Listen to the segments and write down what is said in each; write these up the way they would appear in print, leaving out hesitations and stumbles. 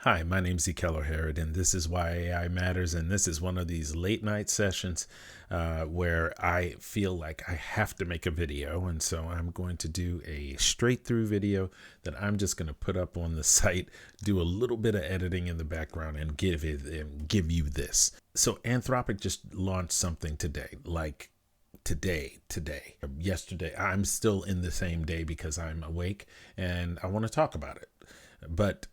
Hi, my name's E. Keller Harrod, and this is Why AI Matters. And this is one of these late night sessions where I feel like I have to make a video. And so I'm going to do a straight through video that I'm just going to put up on the site, do a little bit of editing in the background, and give you this. So Anthropic just launched something today, like today, yesterday. I'm still in the same day because I'm awake and I want to talk about it. But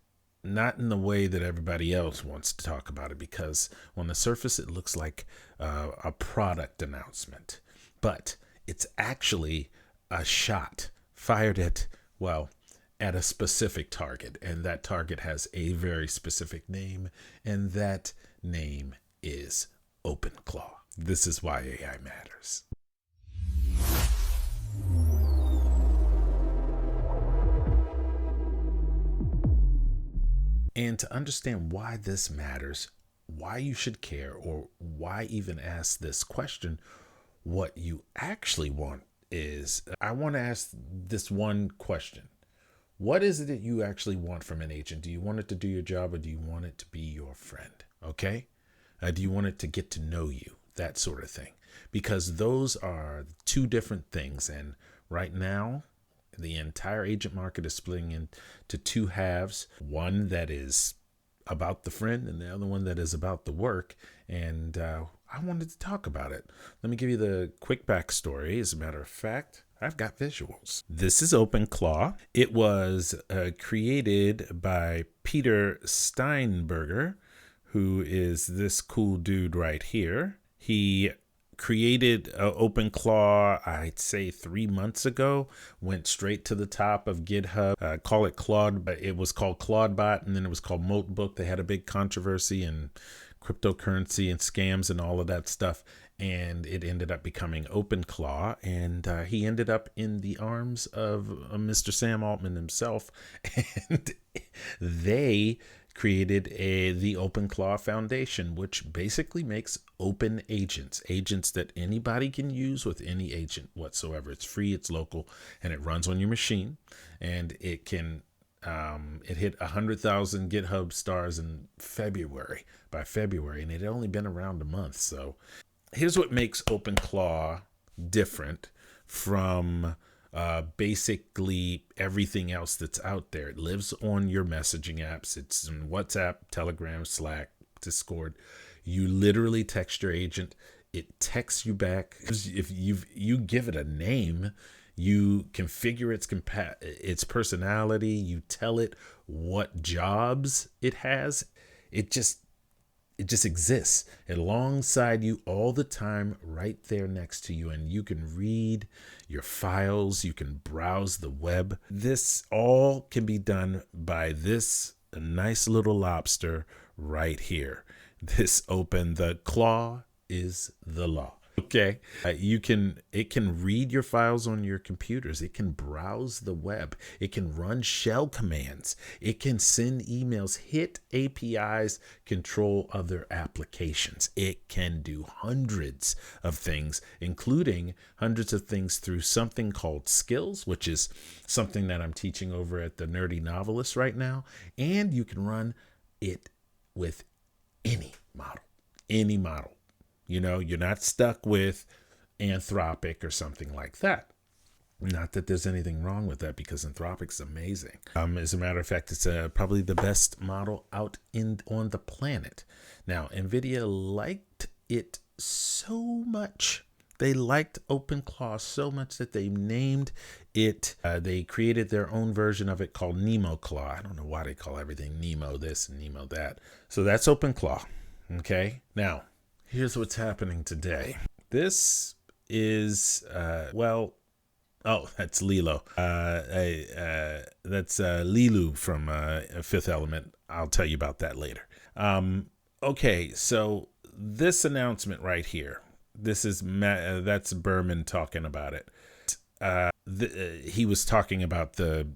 not in the way that everybody else wants to talk about it, because on the surface it looks like a product announcement, but it's actually a shot fired at a specific target, and that target has a very specific name, and that name is OpenClaw. This is why AI matters. And to understand why this matters, why you should care, or why even ask this question, what you actually want is, I want to ask this one question. What is it that you actually want from an agent? Do you want it to do your job, or do you want it to be your friend? Okay? Do you want it to get to know you? That sort of thing. Because those are two different things. And right now, the entire agent market is splitting into two halves. One that is about the friend, and the other one that is about the work. And I wanted to talk about it. Let me give you the quick backstory. As a matter of fact, I've got visuals. This is OpenClaw. It was created by Peter Steinberger, who is this cool dude right here. He created OpenClaw, I'd say 3 months ago, went straight to the top of GitHub, call it Claude, but it was called ClaudeBot, and then it was called Notebook. They had a big controversy and cryptocurrency and scams and all of that stuff, and it ended up becoming OpenClaw, and he ended up in the arms of Mr. Sam Altman himself, and they created the OpenClaw Foundation, which basically makes open agents that anybody can use with any agent whatsoever. It's free, it's local, and it runs on your machine, and it can it hit 100,000 GitHub stars in by February, and it had only been around a month. So here's what makes OpenClaw different from basically everything else that's out there. It lives on your messaging apps. It's in WhatsApp, Telegram, Slack, Discord. You literally text your agent. It texts you back. If you give it a name, you configure its personality. You tell it what jobs it has. It just exists alongside you all the time, right there next to you, and you can read your files, you can browse the web. This all can be done by this nice little lobster right here. The claw is the law. Okay, it can read your files on your computers. It can browse the web. It can run shell commands. It can send emails, hit APIs, control other applications. It can do hundreds of things, including hundreds of things through something called Skills, which is something that I'm teaching over at the Nerdy Novelist right now. And you can run it with any model. You know, you're not stuck with Anthropic or something like that. Not that there's anything wrong with that, because Anthropic's amazing. As a matter of fact, it's probably the best model out on the planet. Now, NVIDIA liked it so much. They liked OpenClaw so much that they named it. They created their own version of it called NemoClaw. I don't know why they call everything Nemo this and Nemo that. So that's OpenClaw. Okay, now here's what's happening today. This is, that's Lilo. That's Lilu from Fifth Element. I'll tell you about that later. Okay, so this announcement right here, this is that's Berman talking about it. He was talking about the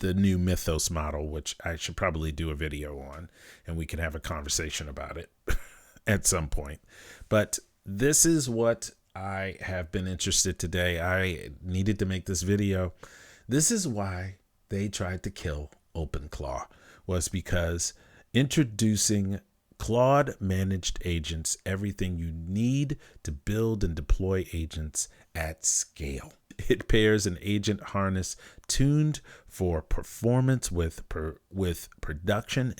new Mythos model, which I should probably do a video on, and we can have a conversation about it at some point. But this is what I have been interested today. I needed to make this video. This is why they tried to kill OpenClaw, was because Introducing Claude Managed Agents, everything you need to build and deploy agents at scale. It pairs an agent harness tuned for performance with production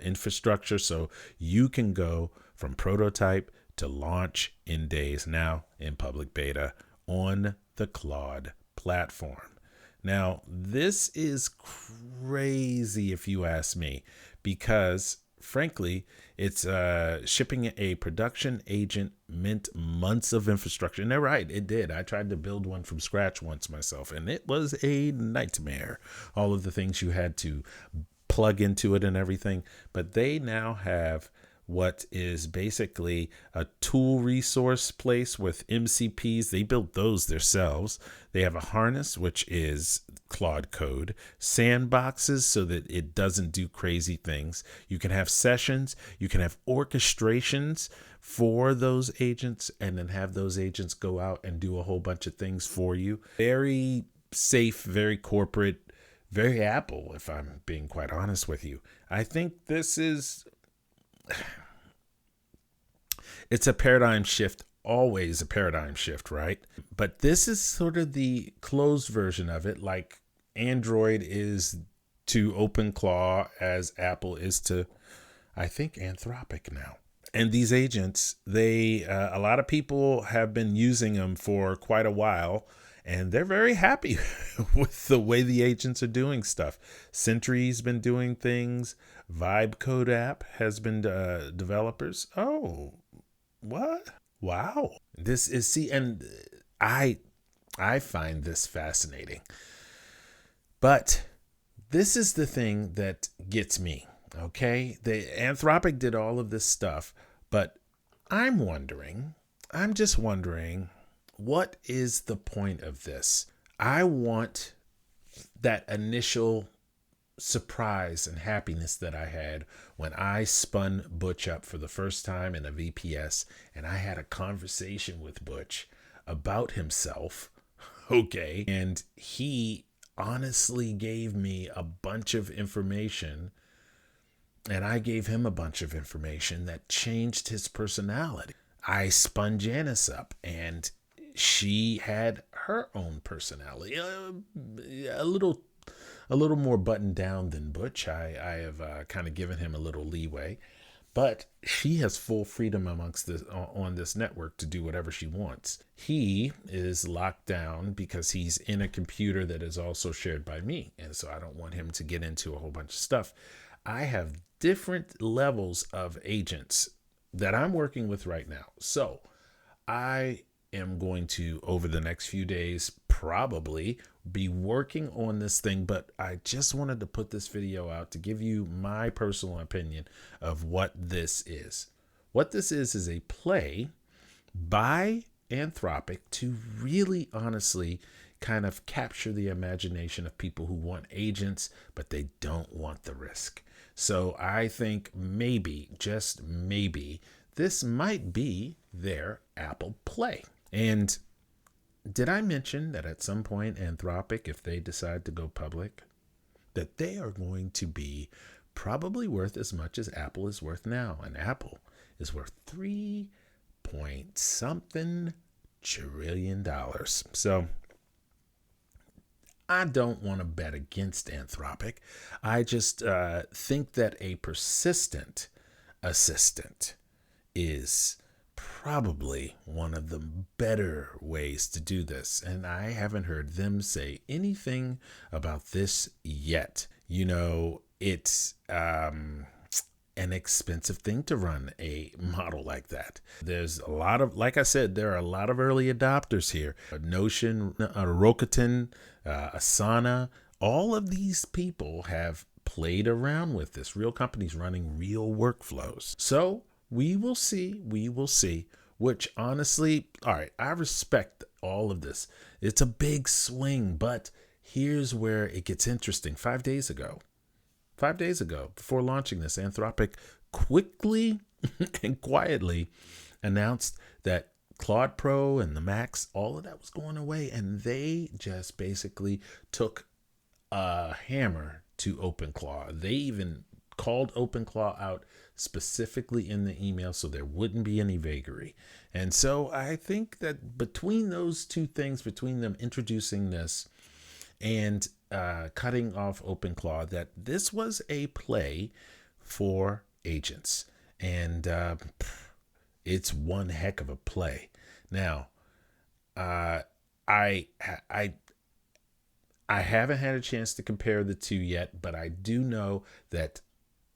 infrastructure, so you can go from prototype to launch in days, now in public beta on the Claude platform. Now, this is crazy if you ask me, because frankly, it's shipping a production agent meant months of infrastructure. And they're right, it did. I tried to build one from scratch once myself, and it was a nightmare. All of the things you had to plug into it and everything. But they now have what is basically a tool resource place with MCPs. They built those themselves. They have a harness, which is Claude code, sandboxes so that it doesn't do crazy things. You can have sessions, you can have orchestrations for those agents, and then have those agents go out and do a whole bunch of things for you. Very safe, very corporate, very Apple, if I'm being quite honest with you. I think this is... It's a paradigm shift, always a paradigm shift, right? But this is sort of the closed version of it, like Android is to OpenClaw as Apple is to, I think, Anthropic now. And these agents, they a lot of people have been using them for quite a while, and they're very happy with the way the agents are doing stuff. Sentry's been doing things. Vibe Code app has been developers. Oh, what? Wow. This is, see, and I find this fascinating. But this is the thing that gets me, okay? The Anthropic did all of this stuff, but I'm just wondering, what is the point of this? I want that initial surprise and happiness that I had when I spun Butch up for the first time in a VPS, and I had a conversation with Butch about himself, okay? And he honestly gave me a bunch of information, and I gave him a bunch of information that changed his personality. I spun Janice up, and she had her own personality, a little more buttoned down than Butch. I have kind of given him a little leeway, but she has full freedom amongst this on this network to do whatever she wants. He is locked down because he's in a computer that is also shared by me, and so I don't want him to get into a whole bunch of stuff. I have different levels of agents that I'm working with right now. So I am going to, over the next few days, probably be working on this thing, but I just wanted to put this video out to give you my personal opinion of what this is. What this is a play by Anthropic to really honestly kind of capture the imagination of people who want agents, but they don't want the risk. So I think maybe, just maybe, this might be their Apple play. And did I mention that at some point Anthropic, if they decide to go public, that they are going to be probably worth as much as Apple is worth now? And Apple is worth $3.something trillion. So I don't want to bet against Anthropic. I just think that a persistent assistant is probably one of the better ways to do this. And I haven't heard them say anything about this yet. You know, it's an expensive thing to run a model like that. There's a lot of, like I said, there are a lot of early adopters here. Notion, Rokotan, Asana, all of these people have played around with this. Real companies running real workflows. So we will see, which honestly, all right, I respect all of this. It's a big swing, but here's where it gets interesting. 5 days ago, before launching this, Anthropic quickly and quietly announced that Claude Pro and the Max, all of that was going away. And they just basically took a hammer to OpenClaw. They even called OpenClaw out specifically in the email so there wouldn't be any vagary. And so I think that between those two things, between them introducing this and cutting off OpenClaw, that this was a play for agents. And it's one heck of a play. Now, I haven't had a chance to compare the two yet, but I do know that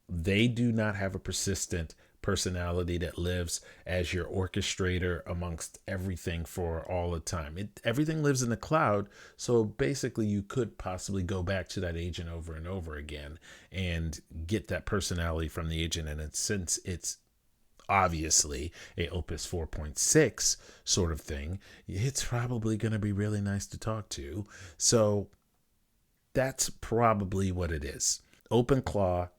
they do not have a persistent personality that lives as your orchestrator amongst everything for all the time. Everything lives in the cloud, so basically you could possibly go back to that agent over and over again and get that personality from the agent. And since it's obviously a Opus 4.6 sort of thing, it's probably going to be really nice to talk to. So that's probably what it is. OpenClaw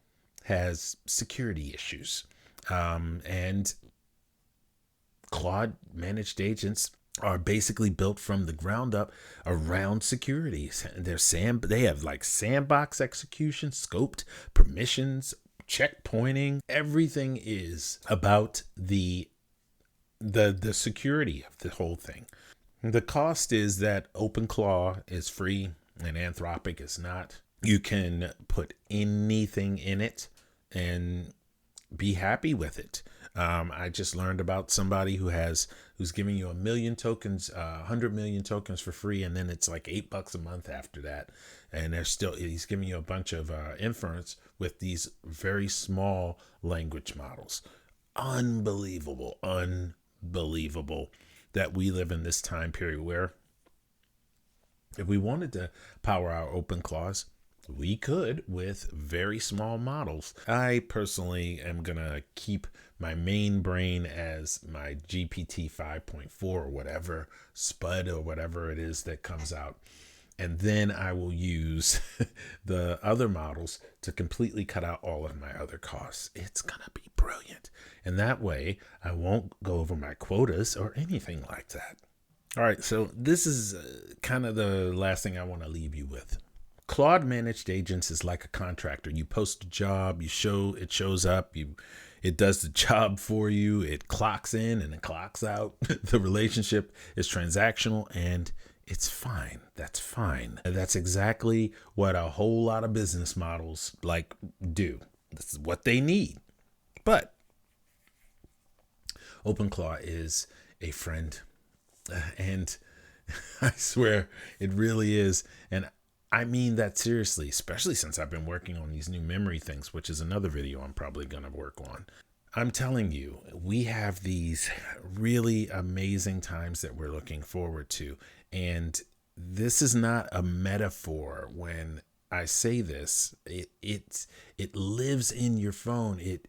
has security issues. And Claude managed agents are basically built from the ground up around security. They have like sandbox execution, scoped permissions, checkpointing. Everything is about the security of the whole thing. The cost is that OpenClaw is free and Anthropic is not. You can put anything in it and be happy with it. I just learned about somebody who's giving you 1 million tokens, 100 million tokens for free, and then it's like $8 a month after that. And he's giving you a bunch of inference with these very small language models. Unbelievable that we live in this time period where if we wanted to power our OpenClaws, we could with very small models. I personally am going to keep my main brain as my GPT 5.4 or whatever, SPUD or whatever it is that comes out. And then I will use the other models to completely cut out all of my other costs. It's going to be brilliant. And that way I won't go over my quotas or anything like that. All right, so this is kind of the last thing I want to leave you with. Claude managed agents is like a contractor. You post a job, it shows up, it does the job for you, it clocks in and it clocks out. The relationship is transactional and it's fine. That's fine. That's exactly what a whole lot of business models do. This is what they need. But OpenClaw is a friend, and I swear it really is. And I mean that seriously, especially since I've been working on these new memory things, which is another video I'm probably going to work on. I'm telling you, we have these really amazing times that we're looking forward to. And this is not a metaphor when I say this. It lives in your phone. It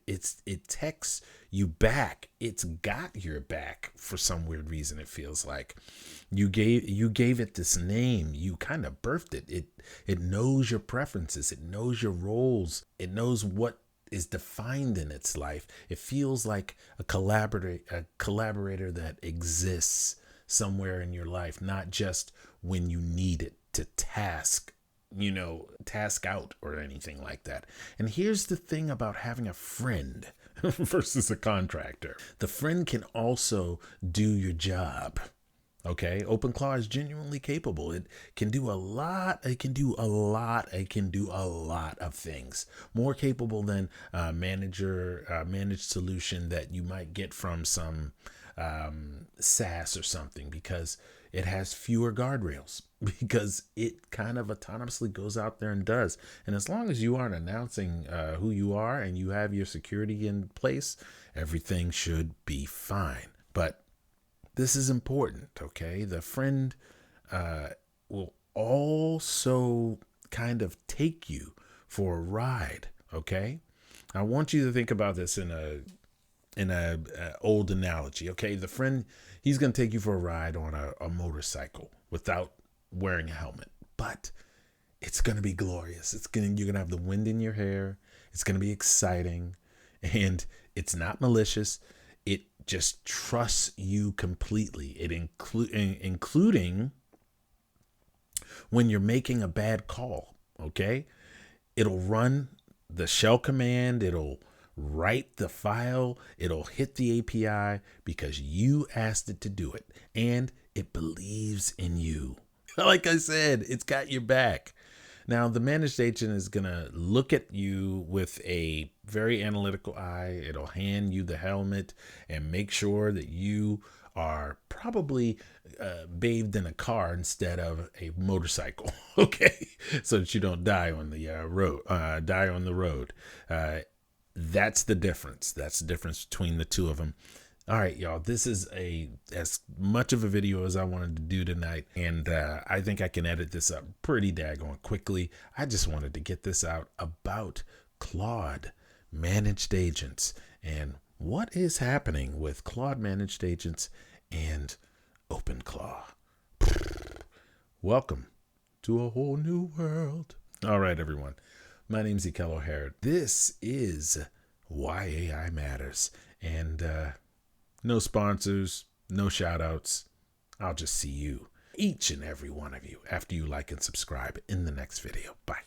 texts you back. It's got your back for some weird reason. It feels like you gave it this name. You kind of birthed it. It knows your preferences. It knows your roles. It knows what is defined in its life. It feels like a collaborator that exists somewhere in your life, not just when you need it to task out or anything like that. And here's the thing about having a friend versus a contractor. The friend can also do your job. Okay, OpenClaw is genuinely capable. It can do a lot. It can do a lot of things. More capable than managed solution that you might get from some SaaS or something, because it has fewer guardrails, because it kind of autonomously goes out there and does. And as long as you aren't announcing who you are and you have your security in place, everything should be fine. But this is important, okay? The friend will also kind of take you for a ride, okay? I want you to think about this in a old analogy, okay? The friend, he's going to take you for a ride on a motorcycle without wearing a helmet, but it's going to be glorious. You're going to have the wind in your hair. It's going to be exciting, and it's not malicious. It just trusts you completely. Including when you're making a bad call, okay? It'll run the shell command, it'll write the file, it'll hit the API because you asked it to do it, and it believes in you. Like I said, it's got your back. Now, the managed agent is going to look at you with a very analytical eye. It'll hand you the helmet and make sure that you are probably bathed in a car instead of a motorcycle, okay? So that you don't die on the road. That's the difference. That's the difference between the two of them. All right, y'all, this is as much of a video as I wanted to do tonight, and I think I can edit this up pretty daggone quickly. I just wanted to get this out about Claude managed agents and what is happening with Claude managed agents and OpenClaw. Welcome to a whole new world. All right, everyone. My name's Ekel O'Hara. This is Why AI Matters, and no sponsors, no shout outs. I'll just see you, each and every one of you, after you like and subscribe in the next video. Bye.